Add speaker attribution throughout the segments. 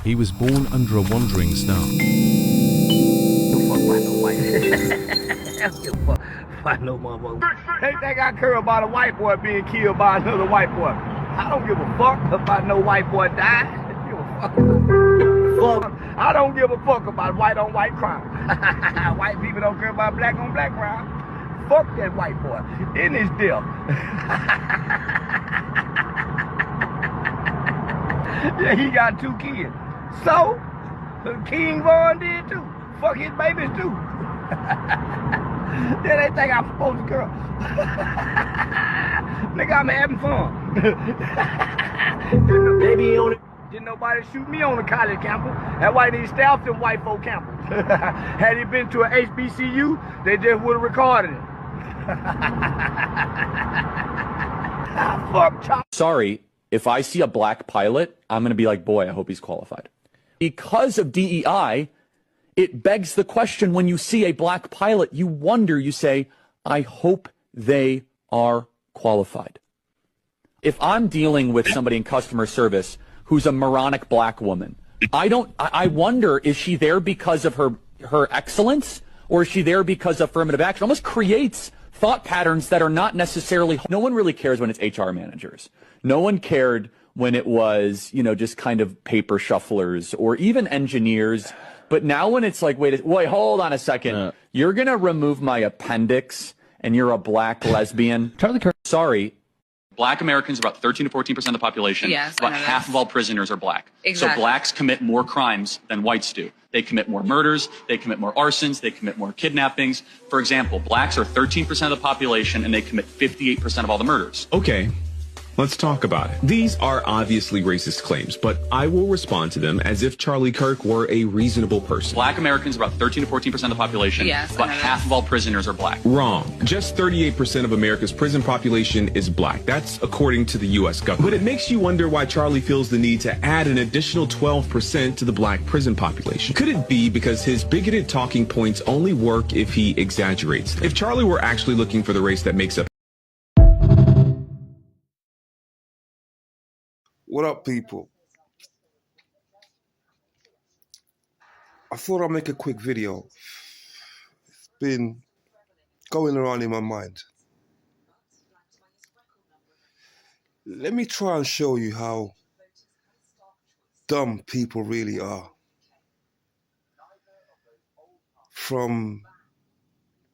Speaker 1: He was born under a wandering star.
Speaker 2: No motherfucker. They think I care about a white boy being killed by another white boy. I don't give a fuck about no white boy dying. Fuck. I don't give a fuck about white on white crime. White people don't care about black on black crime. Fuck that white boy in his death. Yeah, he got 2 kids. So, King Von did too. Fuck his babies too. Then they think I'm supposed to girl. Nigga, I'm having fun. Baby on it. Didn't nobody shoot me on the college campus. That's why they staffed them white folk campus. Had he been to an HBCU, they just would have recorded it. Fuck Charlie.
Speaker 3: Sorry, if I see a black pilot, I'm going to be like, boy, I hope he's qualified. Because of DEI, it begs the question, when you see a black pilot, you wonder, you say, I hope they are qualified. If I'm dealing with somebody in customer service who's a moronic black woman, I wonder, is she there because of her excellence, or is she there because of affirmative action? It almost creates thought patterns that are not necessarily, no one really cares when it's HR managers. No one cared when it was, just kind of paper shufflers or even engineers. But now when it's like, wait, hold on a second. You're going to remove my appendix and you're a black lesbian.
Speaker 4: Charlie Kirk.
Speaker 3: Sorry. Black Americans are about 13 to 14% of the population.
Speaker 5: Yes,
Speaker 3: about half of all prisoners are black.
Speaker 5: Exactly.
Speaker 3: So blacks commit more crimes than whites do. They commit more murders. They commit more arsons. They commit more kidnappings. For example, blacks are 13% of the population and they commit 58% of all the murders.
Speaker 6: Okay. Let's talk about it. These are obviously racist claims, but I will respond to them as if Charlie Kirk were a reasonable person.
Speaker 3: Black Americans are about 13 to 14% of the population.
Speaker 5: Yes,
Speaker 3: but half of all prisoners are black.
Speaker 6: Wrong. Just 38% of America's prison population is black. That's according to the U.S. government. But it makes you wonder why Charlie feels the need to add an additional 12% to the black prison population. Could it be because his bigoted talking points only work if he exaggerates them? If Charlie were actually looking for the race that makes up.
Speaker 7: What up, people? I thought I'd make a quick video. It's been going around in my mind. Let me try and show you how dumb people really are. From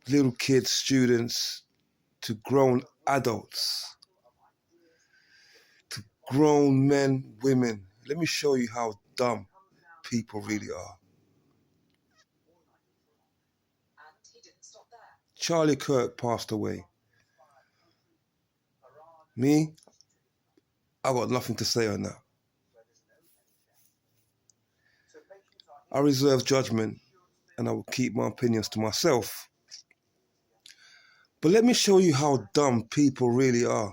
Speaker 7: little kids, students, to grown adults. Grown men, women. Let me show you how dumb people really are. Charlie Kirk passed away. Me, I got nothing to say on that. I reserve judgment and I will keep my opinions to myself. But let me show you how dumb people really are.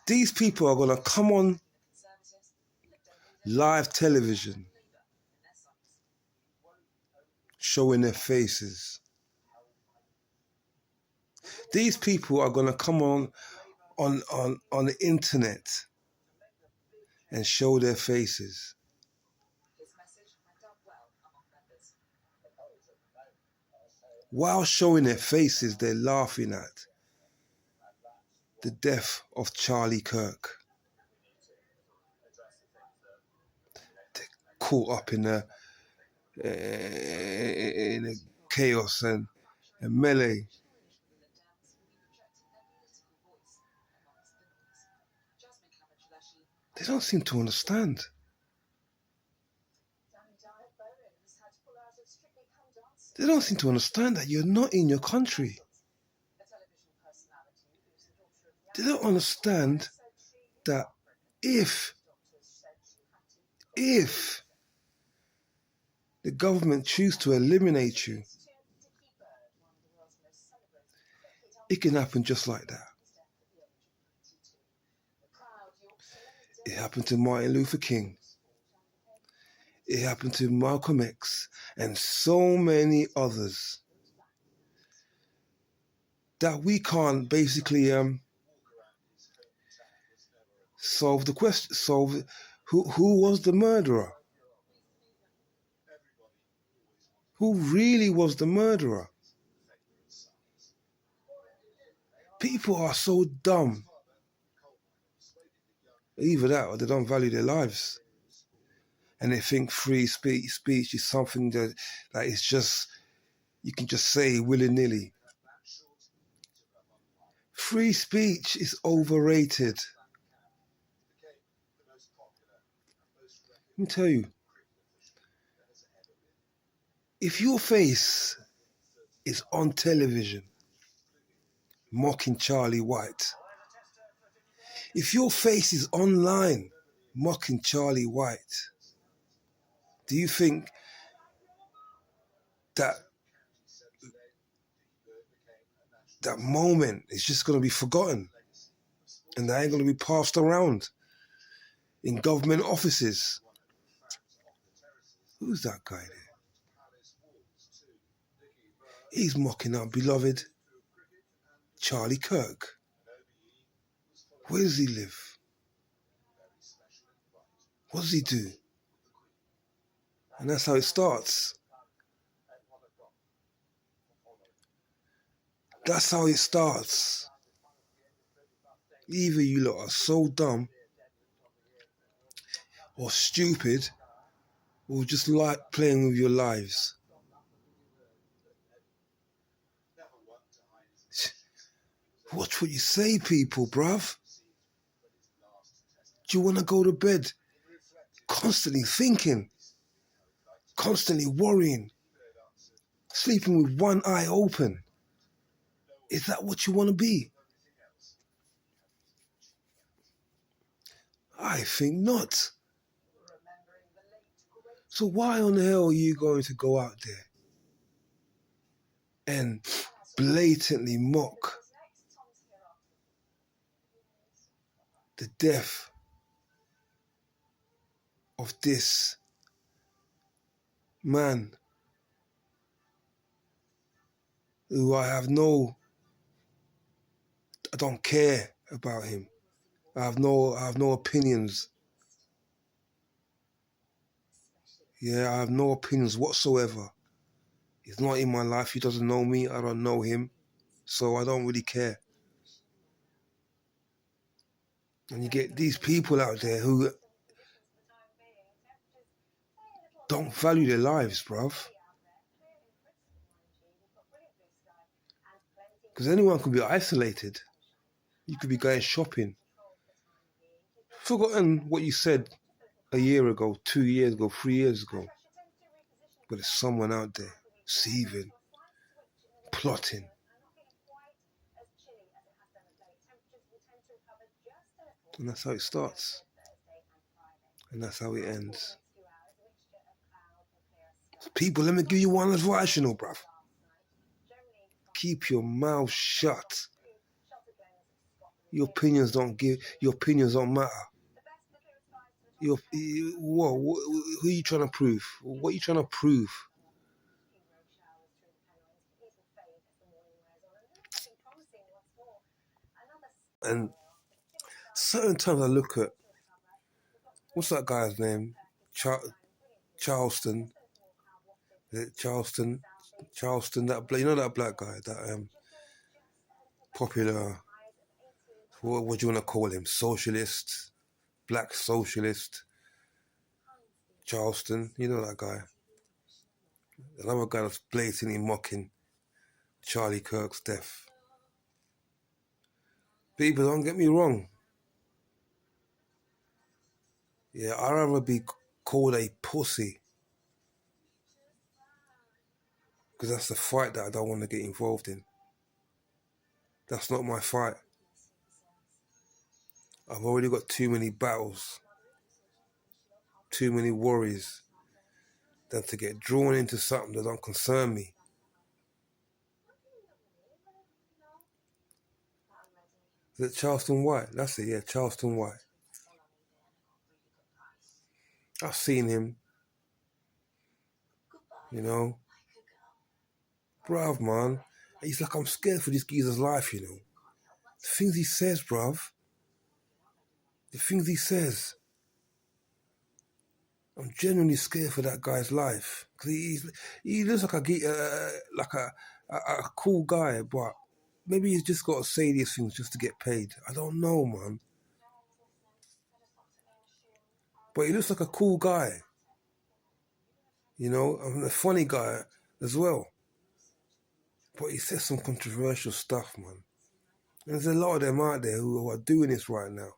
Speaker 7: These people are going to come on live television showing their faces. These people are going to come on the internet and show their faces. While showing their faces, they're laughing at the death of Charlie Kirk. They're caught up in the chaos and melee. They don't seem to understand. They don't seem to understand that you're not in your country. They don't understand that if the government choose to eliminate you, it can happen just like that. It happened to Martin Luther King. It happened to Malcolm X and so many others that we can't basically Solve the question. Solve it. Who was the murderer? Who really was the murderer? People are so dumb. Either that or they don't value their lives. And they think free speech is something that is just, you can just say willy-nilly. Free speech is overrated. Let me tell you, if your face is on television mocking Charlie White, if your face is online mocking Charlie White, do you think that moment is just going to be forgotten and that ain't going to be passed around in government offices? Who's that guy there? He's mocking our beloved Charlie Kirk. Where does he live? What does he do? And that's how it starts. That's how it starts. Either you lot are so dumb or stupid or just like playing with your lives. Watch what you say, people, bruv. Do you want to go to bed constantly thinking, constantly worrying, sleeping with one eye open? Is that what you want to be? I think not. So why on the hell are you going to go out there and blatantly mock the death of this man who I don't care about him. I have no opinions. Yeah, I have no opinions whatsoever. He's not in my life. He doesn't know me. I don't know him. So I don't really care. And you get these people out there who don't value their lives, bruv. Because anyone could be isolated. You could be going shopping. Forgotten what you said a year ago, 2 years ago, 3 years ago. But there's someone out there, seething, plotting. And that's how it starts. And that's how it ends. People, let me give you one advice, bruv. Keep your mouth shut. Your opinions don't matter. Who are you trying to prove? What are you trying to prove? And certain times I look at, what's that guy's name? Charleston. Charleston, you know that black guy, that popular, what do you want to call him? Socialist, black socialist. Charleston, you know that guy. Another guy that's blatantly mocking Charlie Kirk's death. People, don't get me wrong. Yeah, I'd rather be called a pussy. Because that's the fight that I don't want to get involved in. That's not my fight. I've already got too many battles, too many worries, than to get drawn into something that don't concern me. Is it Charleston White? That's it, yeah, Charleston White. I've seen him, Bruv, man. He's like, I'm scared for this geezer's life, The things he says, bruv. The things he says. I'm genuinely scared for that guy's life. Cause he looks like a cool guy, but maybe he's just got to say these things just to get paid. I don't know, man. But he looks like a cool guy. You know, I'm a funny guy as well. But he says some controversial stuff, man. And there's a lot of them out there who are doing this right now.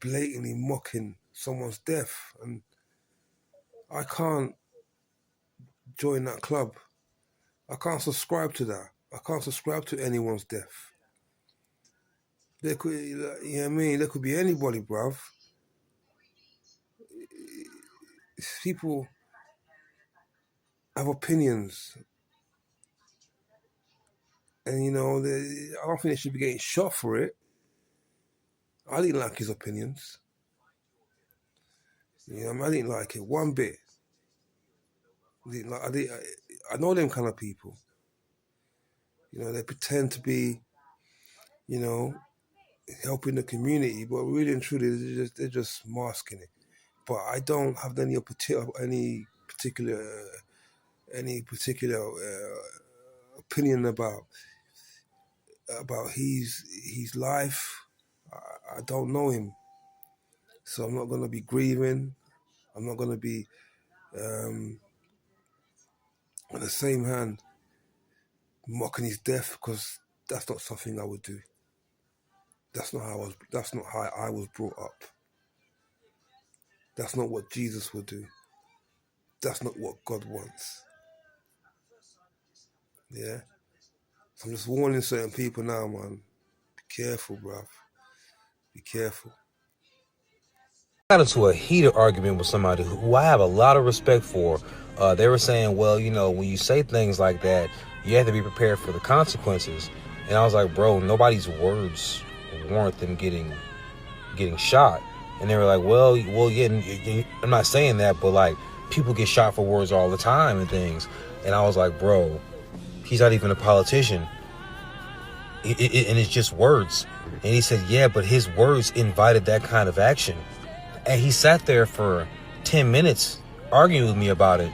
Speaker 7: Blatantly mocking someone's death. And I can't join that club. I can't subscribe to that. I can't subscribe to anyone's death. There could, you know what I mean? There could be anybody, bruv. People have opinions. And, you know, I don't think they should be getting shot for it. I didn't like his opinions. You know, I didn't like it one bit. I know them kind of people. You know, they pretend to be, you know, helping the community, but really and truly, they're just masking it. But I don't have any particular opinion about his life. I don't know him, so I'm not going to be grieving. I'm not going to be on the same hand mocking his death, because that's not something I would do. That's not how I was brought up. That's not what Jesus would do. That's not what God wants. Yeah? So I'm just warning certain people now, man. Be careful, bruv. Be careful.
Speaker 4: I got into a heated argument with somebody who I have a lot of respect for. They were saying, well, you know, when you say things like that, you have to be prepared for the consequences. And I was like, bro, nobody's words warrant them getting shot. And they were like, well, yeah, I'm not saying that, but like, people get shot for words all the time and things. And I was like, bro, he's not even a politician. And it's just words. And he said, yeah, but his words invited that kind of action. And he sat there for 10 minutes arguing with me about it.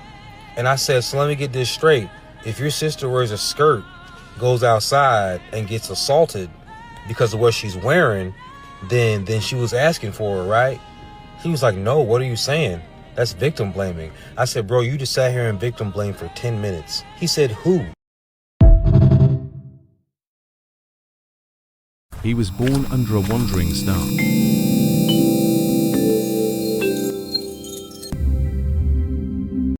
Speaker 4: And I said, so let me get this straight. If your sister wears a skirt, goes outside and gets assaulted because of what she's wearing, then she was asking for it, right? He was like, no, what are you saying? That's victim blaming. I said, bro, you just sat here and victim blamed for 10 minutes. He said, who?
Speaker 1: He was born under a wandering star.